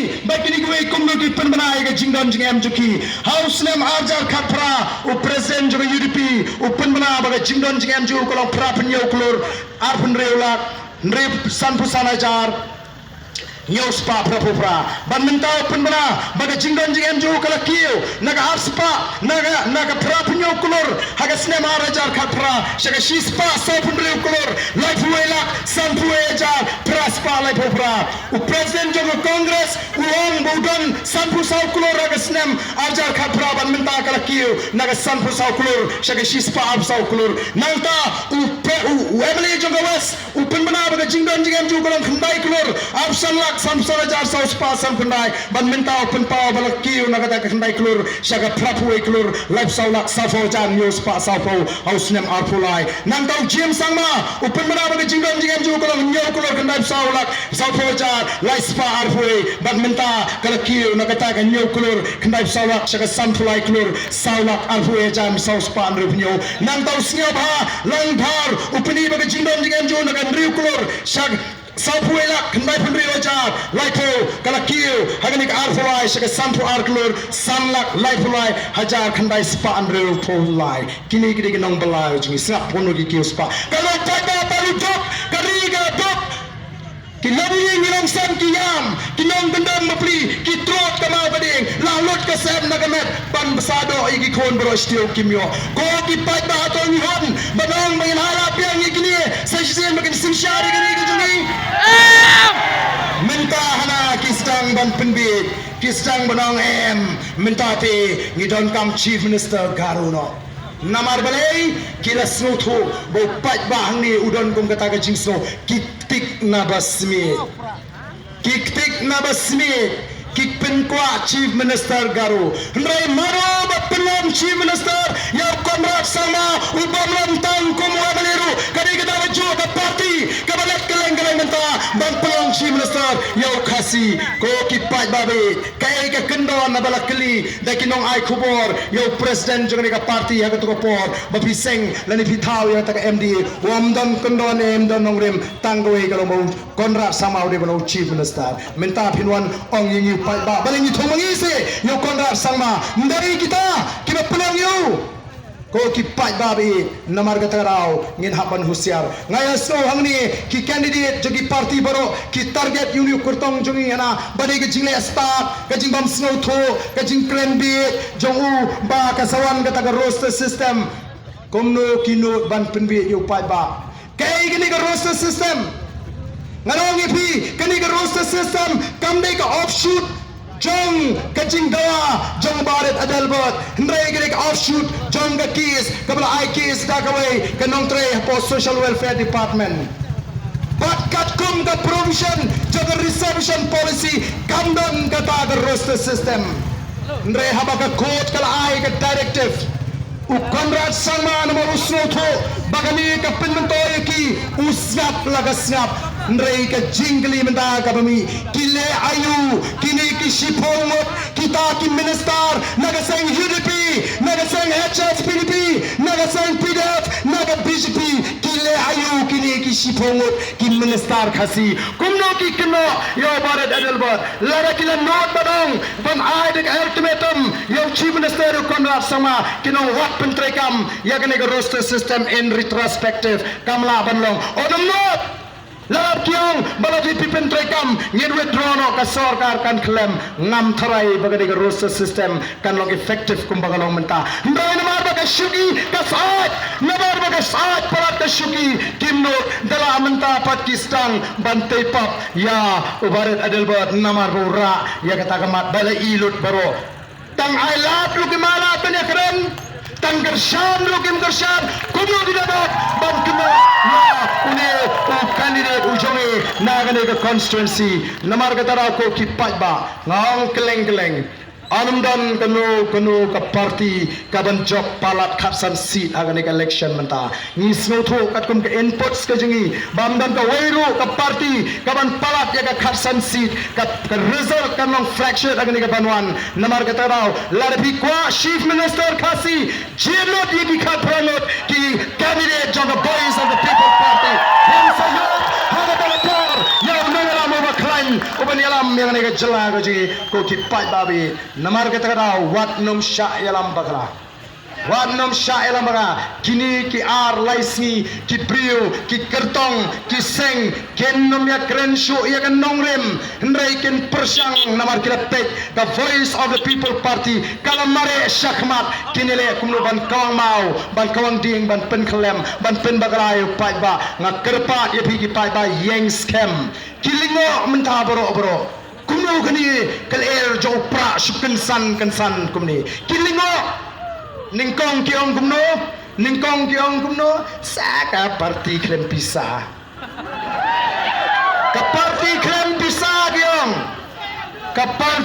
ni bakini gue kumno ki penbenai ke jingdon jingem juki house nem arjar khapra u present jo UDP u penbena baga jingdon jingem ju kolong pra penyo klur arpun reulak nrip sanpusana jar Nyos pa prapopra ban mentau penbena baga jingdon jingem ju kala kiu naga arspa naga prapnyo kulur haga sinema rajar khapra shaga shispa sapun reu kulur life wela sanpu ejar praspa life opra u president jo congress uong budon sanpu sau kulur haga sinem arjar khapra ban menta kala kiu naga sanpu sau kulur shaga shispa ab sau kulur nangta u emily jo wes u penbena baga jingdon jingem ju kolong khandai kulur absan lak samsara jar saus pasam kandai ban mentau penpau balak kiu nagata kandai klur shaga prapui klur life saulak safo jan news pa safo hausnem arpulai nang tau jim sangma upen berapa ke jingdon jingem ju kolong nyo klur kandai saulak safo jar life spa arpui ban menta kala kiu nagata ka nyo klur kandai saulak shaga samfulai klur saulak arpui jan saus pa nyo nang tau snyo ba lang dhar upeni ba ke jingdon jingem ju naga riu klur shag Sapuela kandai pendri wajar laipo kalakiu hagani ka arfulai shaga santu arklur sanlak laifulai hajar kandai spa andreu polai kini kini nong balai jungi snap ponu ki kiu spa kalau paidbah baru dok kariga dok kilabi ngilong san kiyam kinong bendam mapli kitrot kama bading lalut ka sem nagamet ban besado igi kon bro stio kimyo ko ki paidbah atau ngihon banang main harap yang igini sesien makin simsyari gini jungi minta hana kistang ban penbit kistang banang minta te ngidon kam chief minister garuno namar balai kila snuthu bo paidbah ni udon kum kata ka jingsno kiktik nabasmi kik penkwa chief minister garu ndai maro ba penom chief minister ya komrat sama ubam lantang kumu abaleru kadi kita waju ka party ka balat keleng menta ban penom chief minister ya khasi ko ki paidbah be kai ka kendon na balak keli da kinong ai khubor ya president jong ka party ha ka to por ba piseng lani pithaw ya ta ka md wamdon kendon don nongrem tangwe ka lo konrat sama ode bano chief minister menta pinwan ong yin paidbah baling itu mengisi yo konrat sama dari kita pelang yo ko ki paidbah be namar gatarau ngin hapan husiar ngaya so hangni ki candidate jogi party baro ki target uni kurtong jongi ana bade ke jingle start ke jingbam snow tho ke jingkren be jongu ba kasawan gata ka roster system komno kino ban penbe yo paidbah kai gini ka roster system ngalong ipi kani ka roster system kamde ka offshoot jong kajing dawa jong baret adalbot ndrai gere ka offshoot jong ka keys kabla I keys dakaway kanong tre po social welfare department but katkum ka provision jong reception policy kamdon kata ka roster system ndrai haba ka code kala I ka directive Konrad sama nama usno tho bagani ka penmentoy ki usnap laga snap ndrei ka jingli menda ka bami kile ayu kini ki shipomot kita ki minister naga sang UDP naga sang HSPDP naga sang PDF naga BJP kile ayu kini ki shipomot ki minister khasi kumno ki kino yo barat adelbot lara kila not badong ban ai de ultimatum yo chief minister Konrad sama kino wat pentrekam yakni ka roster system in retrospective kamla banlong odom not Larap kiong balat VPP pentrekam ngin withdraw no ka sarkar kan klaim ngam tharai bagadi ka roster system kan long effective kumbaga long menta ndai namar ba ka shuki ka saat namar ba ka saat parat ka shuki kimno dala menta Pakistan bantai pap ya ubarat adelbat namar bura ya kata kamat bala ilut baro tang I love lu kimala penyakren tang gersham lu kim gersham kudu didapat ban kena ya une candidate ujongi nagane ka constituency namar katara ko ki paidbah ngong keleng Anumdan kanu ka party kaban jok palat kapsan seat agane ka election menta ni snotho katkum ka inputs ka jingi bamdan ka wairu ka party kaban palat ya ka kapsan seat ka result kanong fracture agane ka banwan namar ka taraw larbi kwa chief minister khasi jenot yiki khapranot ki candidate of the boys of the people party him sayot hada balapor ya nangala mo ba climb Jingkren uban yalam yang ni kejela koji ko ki paidbah namar kata wat nom sya yalam bakla wat nom sya yalam bakla kini ki ar laisni ki brio ki kertong ki seng ken nom ya kren shu ya kan nongrem hendrai ken persyang namar kira pek the voice of the people party kalamare syakmat kini le kumlo ban kawang mau ban kawang ding ban pen klem ban pen baglayo paidbah ngakerpat ya pigi paidbah yang scam kilingo mentah boro kumno kini keler jo pra syuken san kumni kilingo ningkong kiong kumno saka parti klem pisah ka parti klem pisah kiong ka parti